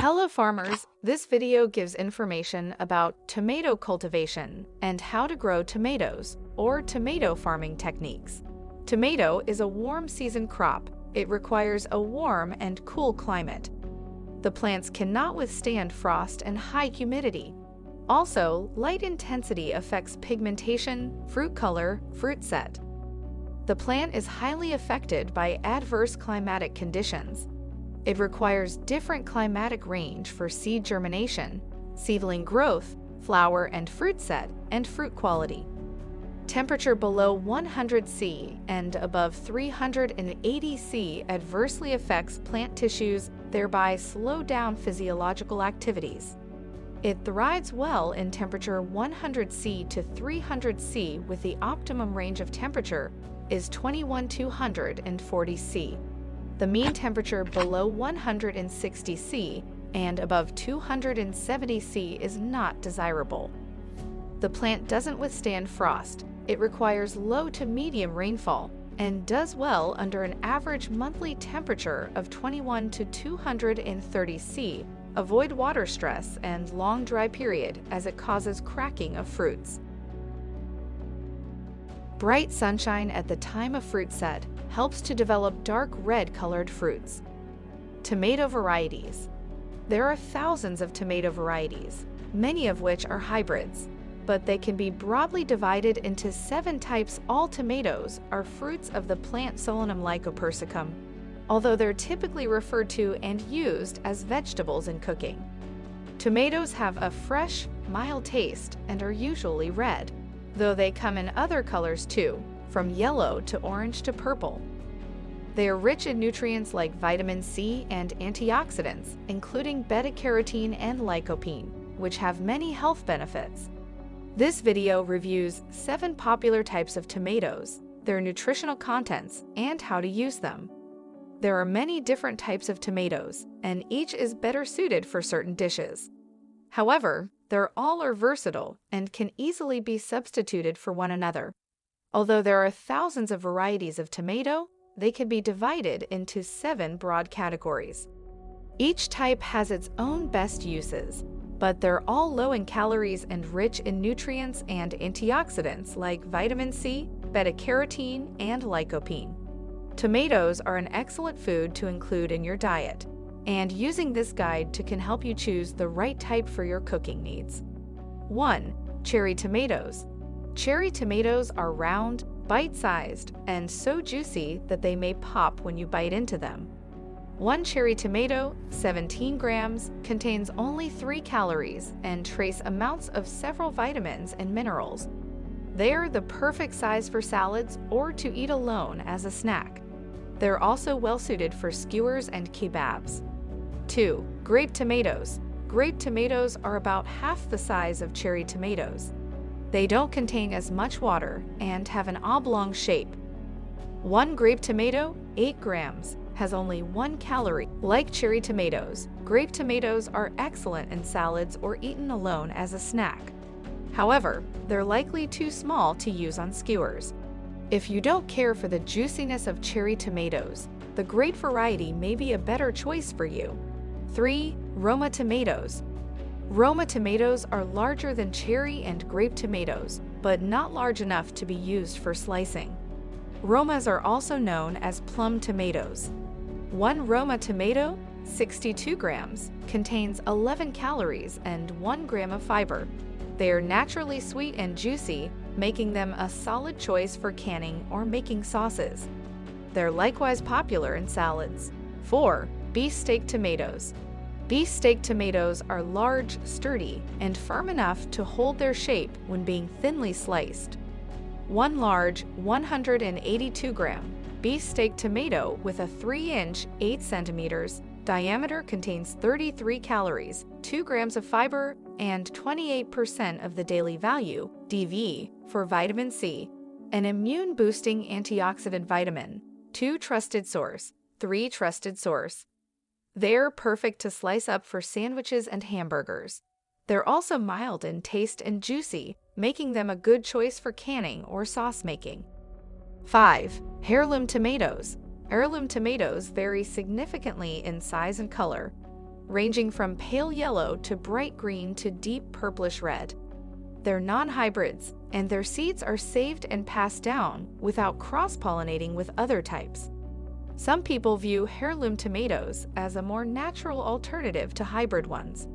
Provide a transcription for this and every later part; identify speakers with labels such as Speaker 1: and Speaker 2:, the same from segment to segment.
Speaker 1: Hello farmers, this video gives information about tomato cultivation and how to grow tomatoes, or tomato farming techniques. Tomato is a warm season crop. It requires a warm and cool climate. The plants cannot withstand frost and high humidity. Also, light intensity affects pigmentation, fruit color, fruit set. The plant is highly affected by adverse climatic conditions. It requires different climatic range for seed germination, seedling growth, flower and fruit set, and fruit quality. Temperature below 100 C and above 380 C adversely affects plant tissues, thereby slow down physiological activities. It thrives well in temperature 100 C to 300 C, with the optimum range of temperature is 240 C. The mean temperature below 160 C and above 270 C is not desirable. The plant doesn't withstand frost. It requires low to medium rainfall and does well under an average monthly temperature of 21 to 230 C. Avoid water stress and long dry period, as it causes cracking of fruits. Bright sunshine at the time of fruit set helps to develop dark red-colored fruits. Tomato varieties. There are thousands of tomato varieties, many of which are hybrids, but they can be broadly divided into 7 types. All tomatoes are fruits of the plant Solanum lycopersicum, although they're typically referred to and used as vegetables in cooking. Tomatoes have a fresh, mild taste and are usually red, though they come in other colors too, from yellow to orange to purple. They are rich in nutrients like vitamin C and antioxidants, including beta-carotene and lycopene, which have many health benefits. This video reviews 7 popular types of tomatoes, their nutritional contents, and how to use them. There are many different types of tomatoes, and each is better suited for certain dishes. However, all are versatile and can easily be substituted for one another. Although there are thousands of varieties of tomato, they can be divided into 7 broad categories. Each type has its own best uses, but they're all low in calories and rich in nutrients and antioxidants like vitamin C, beta-carotene, and lycopene. Tomatoes are an excellent food to include in your diet, and using this guide can help you choose the right type for your cooking needs. 1. Cherry tomatoes. Cherry tomatoes are round, bite-sized, and so juicy that they may pop when you bite into them. 1 cherry tomato, 17 grams, contains only 3 calories and trace amounts of several vitamins and minerals. They are the perfect size for salads or to eat alone as a snack. They're also well-suited for skewers and kebabs. 2. Grape tomatoes. Grape tomatoes are about half the size of cherry tomatoes. They don't contain as much water and have an oblong shape. 1 grape tomato, 8 grams, has only 1 calorie. Like cherry tomatoes, grape tomatoes are excellent in salads or eaten alone as a snack. However, they're likely too small to use on skewers. If you don't care for the juiciness of cherry tomatoes, the grape variety may be a better choice for you. 3. Roma tomatoes. Roma tomatoes are larger than cherry and grape tomatoes, but not large enough to be used for slicing. Romas are also known as plum tomatoes. 1 Roma tomato, 62 grams, contains 11 calories and 1 gram of fiber. They are naturally sweet and juicy, making them a solid choice for canning or making sauces. They're likewise popular in salads. 4. Beefsteak tomatoes. Beefsteak tomatoes are large, sturdy, and firm enough to hold their shape when being thinly sliced. 1 large, 182-gram beefsteak tomato with a 3-inch, 8 centimeters diameter contains 33 calories, 2 grams of fiber, and 28% of the daily value, DV, for vitamin C, an immune-boosting antioxidant vitamin. 2 trusted source, 3 trusted source. They're perfect to slice up for sandwiches and hamburgers. They're also mild in taste and juicy, making them a good choice for canning or sauce making. 5. Heirloom tomatoes. Heirloom tomatoes vary significantly in size and color. ranging from pale yellow to bright green to deep purplish red. They're non-hybrids, and their seeds are saved and passed down without cross-pollinating with other types. Some people view heirloom tomatoes as a more natural alternative to hybrid ones.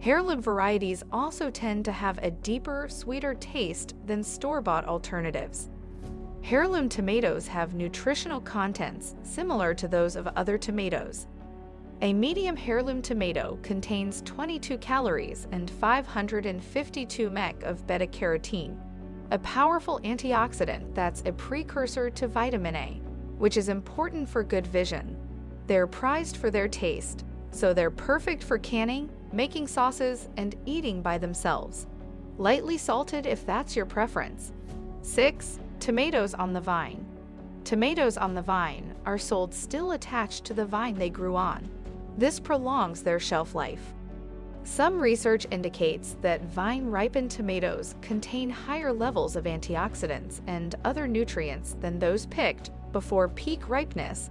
Speaker 1: Heirloom varieties also tend to have a deeper, sweeter taste than store-bought alternatives. Heirloom tomatoes have nutritional contents similar to those of other tomatoes. A medium heirloom tomato contains 22 calories and 552 mg of beta-carotene, a powerful antioxidant that's a precursor to vitamin A, which is important for good vision. They're prized for their taste, so they're perfect for canning, making sauces, and eating by themselves. Lightly salted if that's your preference. 6. Tomatoes on the vine. Tomatoes on the vine are sold still attached to the vine they grew on. This prolongs their shelf life. Some research indicates that vine-ripened tomatoes contain higher levels of antioxidants and other nutrients than those picked before peak ripeness.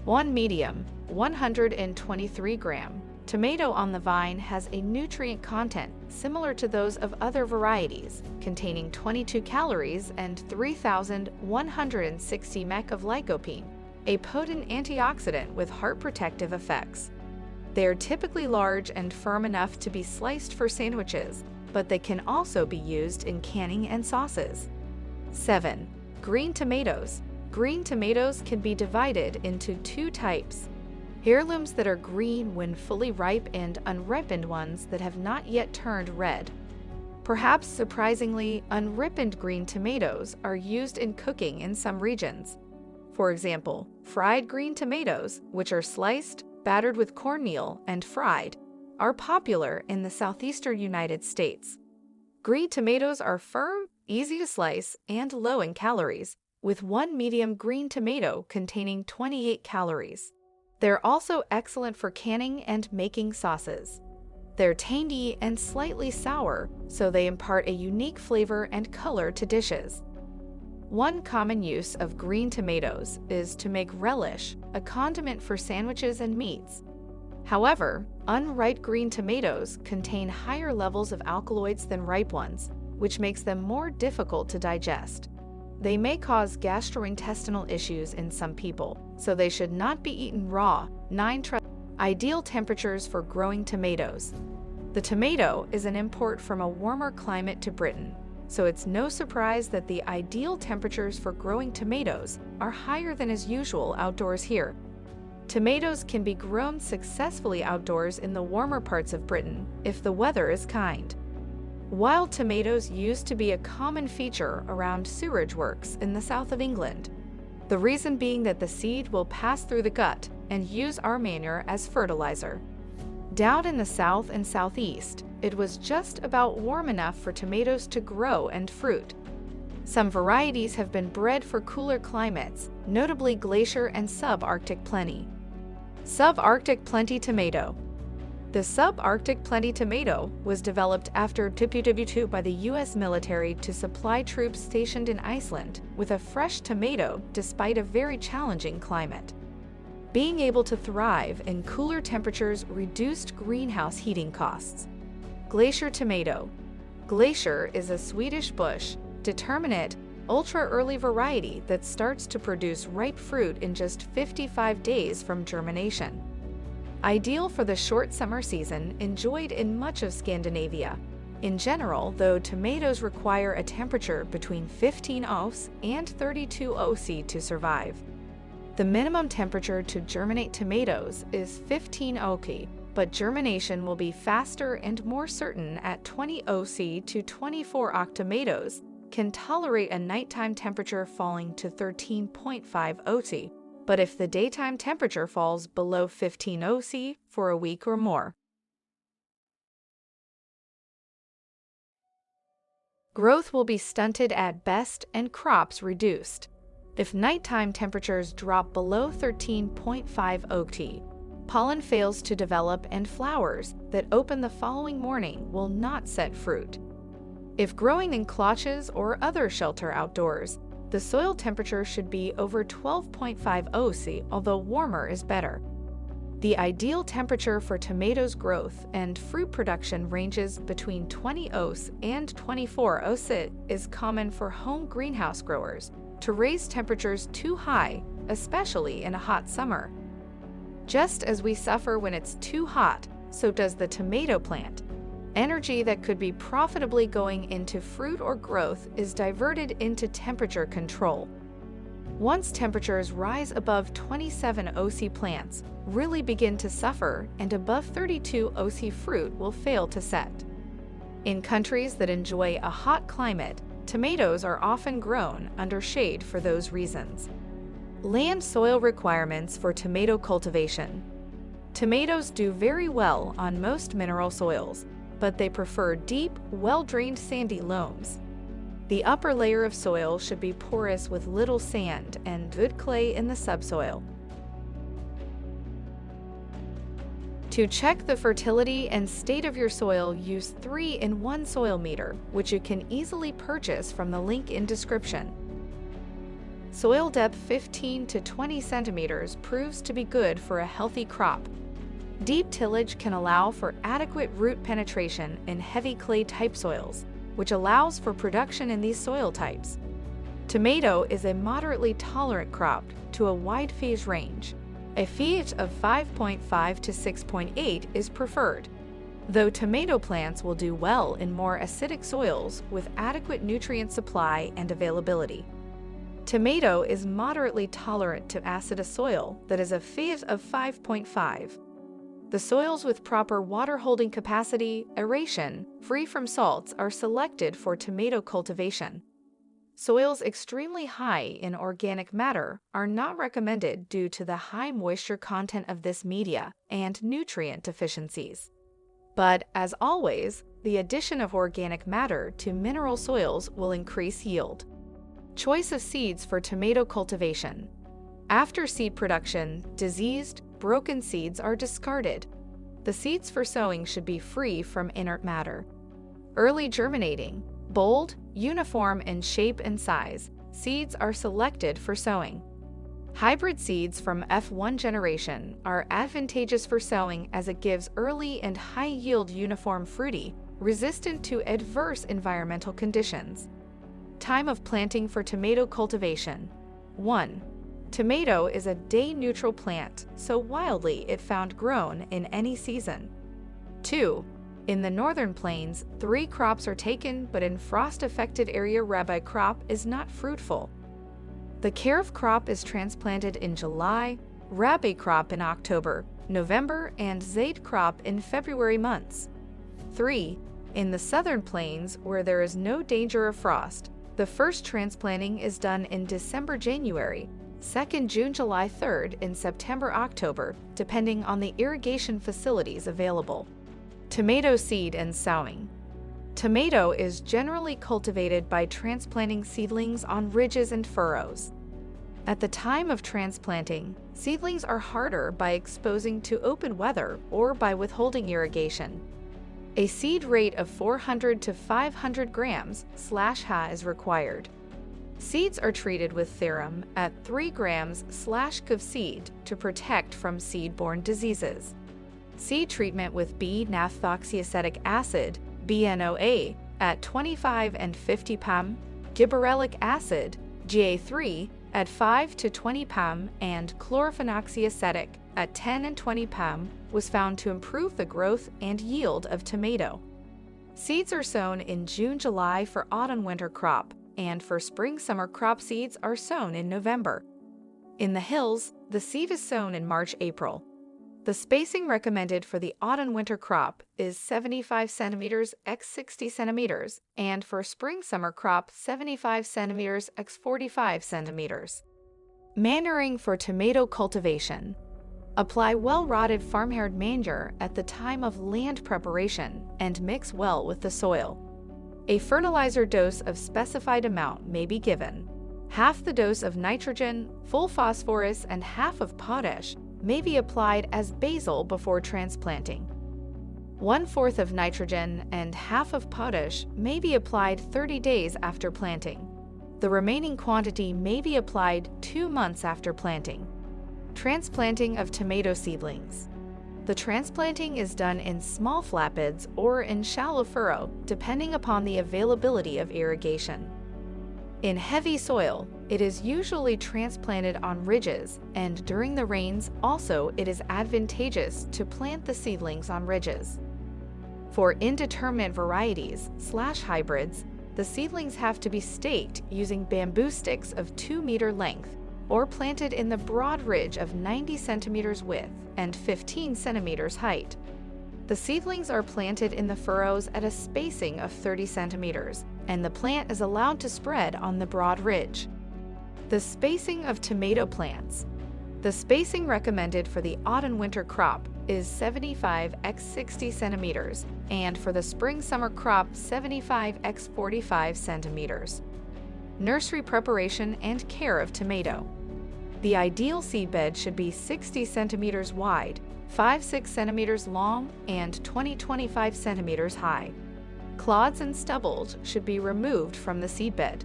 Speaker 1: One medium, 123-gram, tomato on the vine has a nutrient content similar to those of other varieties, containing 22 calories and 3,160 mg of lycopene, a potent antioxidant with heart protective effects. They are typically large and firm enough to be sliced for sandwiches, but they can also be used in canning and sauces. 7. Green tomatoes. Green tomatoes can be divided into two types: heirlooms that are green when fully ripe and unripened ones that have not yet turned red. Perhaps surprisingly, unripened green tomatoes are used in cooking in some regions. For example, fried green tomatoes, which are sliced, battered with cornmeal, and fried, are popular in the southeastern United States. Green tomatoes are firm, easy to slice, and low in calories, with one medium green tomato containing 28 calories. They're also excellent for canning and making sauces. They're tangy and slightly sour, so they impart a unique flavor and color to dishes. One common use of green tomatoes is to make relish, a condiment for sandwiches and meats. However, unripe green tomatoes contain higher levels of alkaloids than ripe ones, which makes them more difficult to digest. They may cause gastrointestinal issues in some people, so they should not be eaten raw. 9. Ideal temperatures for growing tomatoes. The tomato is an import from a warmer climate to Britain, so it's no surprise that the ideal temperatures for growing tomatoes are higher than is usual outdoors here. Tomatoes can be grown successfully outdoors in the warmer parts of Britain if the weather is kind. Wild tomatoes used to be a common feature around sewerage works in the south of England. The reason being that the seed will pass through the gut and use our manure as fertilizer. Down in the south and southeast, it was just about warm enough for tomatoes to grow and fruit. Some varieties have been bred for cooler climates, notably Glacier and Subarctic Plenty. Subarctic Plenty tomato. The Subarctic Plenty tomato was developed after WW2 by the U.S. military to supply troops stationed in Iceland with a fresh tomato despite a very challenging climate. Being able to thrive in cooler temperatures reduced greenhouse heating costs. Glacier tomato. Glacier is a Swedish bush, determinate, ultra-early variety that starts to produce ripe fruit in just 55 days from germination. Ideal for the short summer season enjoyed in much of Scandinavia. In general, though, tomatoes require a temperature between 15 degrees and 32 degrees to survive. The minimum temperature to germinate tomatoes is 15 degrees, but germination will be faster and more certain at 20 degrees to 24 degrees. Tomatoes can tolerate a nighttime temperature falling to 13.5 degrees, but if the daytime temperature falls below 15 degrees for a week or more. Growth will be stunted at best and crops reduced. If nighttime temperatures drop below 13.5 degrees, pollen fails to develop and flowers that open the following morning will not set fruit. If growing in clutches or other shelter outdoors, the soil temperature should be over 12.5 degrees, although warmer is better. The ideal temperature for tomatoes growth and fruit production ranges between 20 os and 24 os. It is common for home greenhouse growers to raise temperatures too high, especially in a hot summer. Just as we suffer when it's too hot, so does the tomato plant. Energy that could be profitably going into fruit or growth is diverted into temperature control. Once temperatures rise above 27 OC, plants really begin to suffer, and above 32 OC, fruit will fail to set. In countries that enjoy a hot climate, tomatoes are often grown under shade for those reasons. Land-soil requirements for tomato cultivation. Tomatoes do very well on most mineral soils, but they prefer deep, well-drained sandy loams. The upper layer of soil should be porous with little sand and good clay in the subsoil. To check the fertility and state of your soil, use 3-in-1 soil meter, which you can easily purchase from the link in description. Soil depth 15 to 20 centimeters proves to be good for a healthy crop. Deep tillage can allow for adequate root penetration in heavy clay-type soils, which allows for production in these soil types. Tomato is a moderately tolerant crop to a wide phase range. A pH of 5.5 to 6.8 is preferred, though tomato plants will do well in more acidic soils with adequate nutrient supply and availability. Tomato is moderately tolerant to acidic soil that is a pH of 5.5. The soils with proper water-holding capacity, aeration, free from salts are selected for tomato cultivation. Soils extremely high in organic matter are not recommended due to the high moisture content of this media and nutrient deficiencies. But, as always, the addition of organic matter to mineral soils will increase yield. Choice of seeds for tomato cultivation. After seed production, diseased, broken seeds are discarded. The seeds for sowing should be free from inert matter. Early germinating, bold, uniform in shape and size, seeds are selected for sowing. Hybrid seeds from F1 generation are advantageous for sowing as it gives early and high-yield uniform fruity, resistant to adverse environmental conditions. Time of planting for tomato cultivation. 1. Tomato is a day-neutral plant, so wildly it found grown in any season. 2. In the northern plains, 3 crops are taken, but in frost-affected area rabi crop is not fruitful. The Kharif crop is transplanted in July, rabi crop in October, November, and zaid crop in February months. 3. In the southern plains, where there is no danger of frost, the first transplanting is done in December-January, 2nd June-July, 3rd in September-October, depending on the irrigation facilities available. Tomato seed and sowing. Tomato is generally cultivated by transplanting seedlings on ridges and furrows. At the time of transplanting, seedlings are harder by exposing to open weather or by withholding irrigation. A seed rate of 400 to 500 grams/ha is required. Seeds are treated with Therum at 3 grams/g of seed to protect from seed-borne diseases. Seed treatment with B-naphthoxyacetic acid, BNOA, at 25 and 50 pm, gibberellic acid, GA3, at 5 to 20 pm, and chlorphenoxyacetic at 10 and 20 pm was found to improve the growth and yield of tomato. Seeds are sown in June-July for autumn-winter crop, and for spring-summer crop seeds are sown in November. In the hills, the seed is sown in March-April. The spacing recommended for the autumn-winter crop is 75 centimeters x 60 centimeters, and for spring-summer crop 75 centimeters x 45 centimeters. Manuring for tomato cultivation. Apply well-rotted farmyard manure at the time of land preparation and mix well with the soil. A fertilizer dose of specified amount may be given. Half the dose of nitrogen, full phosphorus, and half of potash may be applied as basal before transplanting. 1/4 of nitrogen and half of potash may be applied 30 days after planting. The remaining quantity may be applied 2 months after planting. Transplanting of tomato seedlings. The transplanting is done in small flat beds or in shallow furrow, depending upon the availability of irrigation. In heavy soil, it is usually transplanted on ridges, and during the rains, also it is advantageous to plant the seedlings on ridges. For indeterminate varieties/hybrids, the seedlings have to be staked using bamboo sticks of 2-meter length or planted in the broad ridge of 90 centimeters width and 15 centimeters height. The seedlings are planted in the furrows at a spacing of 30 centimeters, and the plant is allowed to spread on the broad ridge. The spacing of tomato plants. The spacing recommended for the autumn-winter crop is 75 x 60 centimeters, and for the spring-summer crop 75 x 45 centimeters. Nursery preparation and care of tomato. The ideal seedbed should be 60 centimeters wide, 5-6 centimeters long, and 20-25 centimeters high. Clods and stubbles should be removed from the seedbed.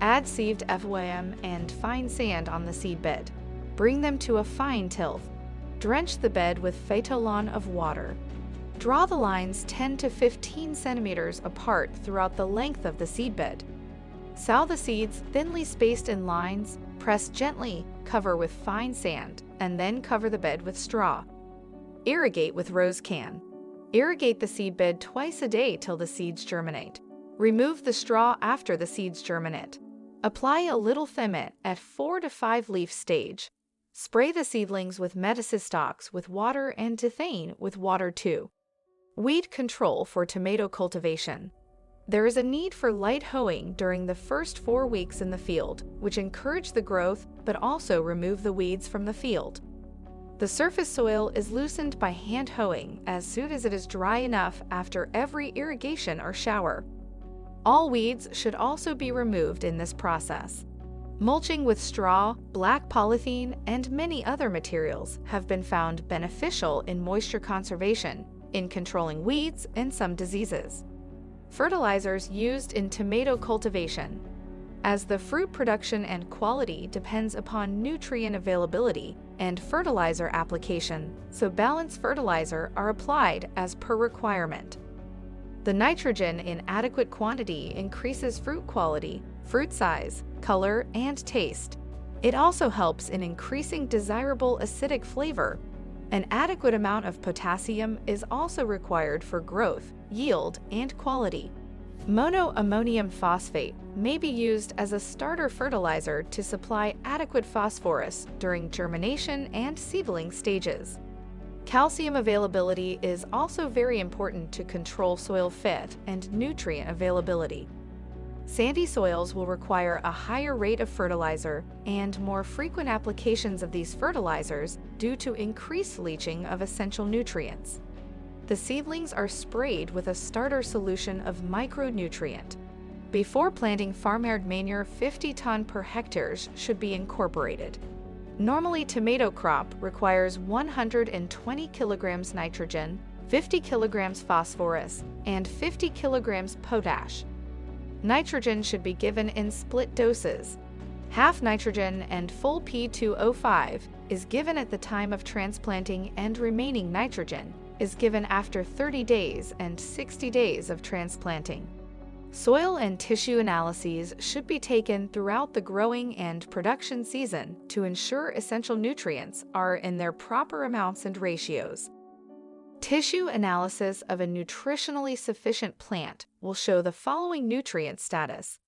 Speaker 1: Add sieved FOM and fine sand on the seedbed. Bring them to a fine tilth. Drench the bed with phytolon of water. Draw the lines 10 to 15 centimeters apart throughout the length of the seedbed. Sow the seeds thinly spaced in lines, press gently, cover with fine sand, and then cover the bed with straw. Irrigate with rose can. Irrigate the seedbed twice a day till the seeds germinate. Remove the straw after the seeds germinate. Apply a little thimet at 4 to 5 leaf stage. Spray the seedlings with metacistox with water and dithane with water too. Weed control for tomato cultivation. There is a need for light hoeing during the first 4 weeks in the field, which encourage the growth but also remove the weeds from the field. The surface soil is loosened by hand hoeing as soon as it is dry enough after every irrigation or shower. All weeds should also be removed in this process. Mulching with straw, black polythene, and many other materials have been found beneficial in moisture conservation, in controlling weeds and some diseases. Fertilizers used in tomato cultivation. As the fruit production and quality depends upon nutrient availability and fertilizer application, so balanced fertilizer are applied as per requirement. The nitrogen in adequate quantity increases fruit quality, fruit size, color, and taste. It also helps in increasing desirable acidic flavor. An adequate amount of potassium is also required for growth, yield, and quality. Monoammonium phosphate may be used as a starter fertilizer to supply adequate phosphorus during germination and seedling stages. Calcium availability is also very important to control soil fit and nutrient availability. Sandy soils will require a higher rate of fertilizer and more frequent applications of these fertilizers due to increased leaching of essential nutrients. The seedlings are sprayed with a starter solution of micronutrient. Before planting, farmyard manure 50 ton per hectares should be incorporated. Normally, tomato crop requires 120 kilograms nitrogen, 50 kilograms phosphorus, and 50 kilograms potash. Nitrogen should be given in split doses. Half nitrogen and full P2O5 is given at the time of transplanting, and remaining nitrogen is given after 30 days and 60 days of transplanting. Soil and tissue analyses should be taken throughout the growing and production season to ensure essential nutrients are in their proper amounts and ratios. Tissue analysis of a nutritionally sufficient plant will show the following nutrient status.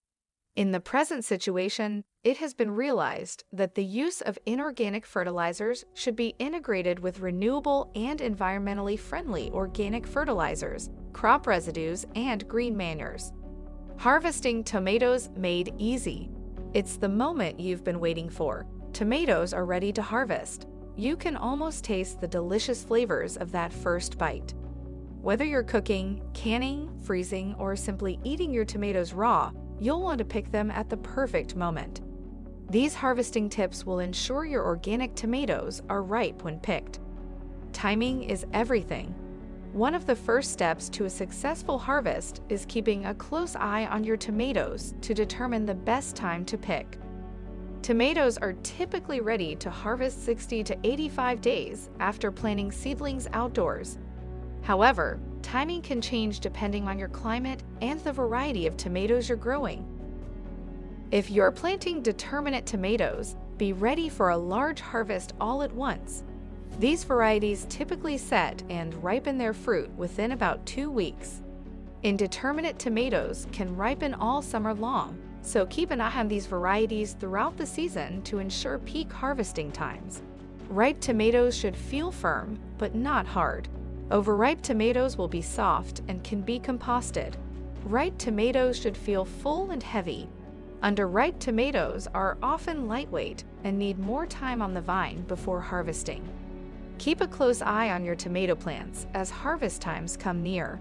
Speaker 1: In the present situation, it has been realized that the use of inorganic fertilizers should be integrated with renewable and environmentally friendly organic fertilizers, crop residues, and green manures. Harvesting tomatoes made easy. It's the moment you've been waiting for. Tomatoes are ready to harvest. You can almost taste the delicious flavors of that first bite. Whether you're cooking, canning, freezing, or simply eating your tomatoes raw, you'll want to pick them at the perfect moment. These harvesting tips will ensure your organic tomatoes are ripe when picked. Timing is everything. One of the first steps to a successful harvest is keeping a close eye on your tomatoes to determine the best time to pick. Tomatoes are typically ready to harvest 60 to 85 days after planting seedlings outdoors. However, timing can change depending on your climate and the variety of tomatoes you're growing. If you're planting determinate tomatoes, be ready for a large harvest all at once. These varieties typically set and ripen their fruit within about 2 weeks. Indeterminate tomatoes can ripen all summer long, so keep an eye on these varieties throughout the season to ensure peak harvesting times. Ripe tomatoes should feel firm, but not hard. Overripe tomatoes will be soft and can be composted. Ripe tomatoes should feel full and heavy. Underripe tomatoes are often lightweight and need more time on the vine before harvesting. Keep a close eye on your tomato plants as harvest times come near.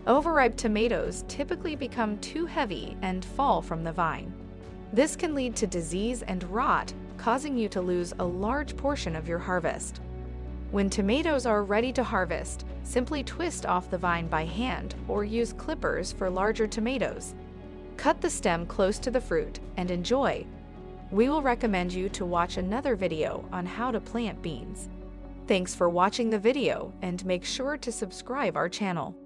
Speaker 1: Overripe tomatoes typically become too heavy and fall from the vine. This can lead to disease and rot, causing you to lose a large portion of your harvest. When tomatoes are ready to harvest, simply twist off the vine by hand or use clippers for larger tomatoes. Cut the stem close to the fruit and enjoy. We will recommend you to watch another video on how to plant beans. Thanks for watching the video and make sure to subscribe our channel.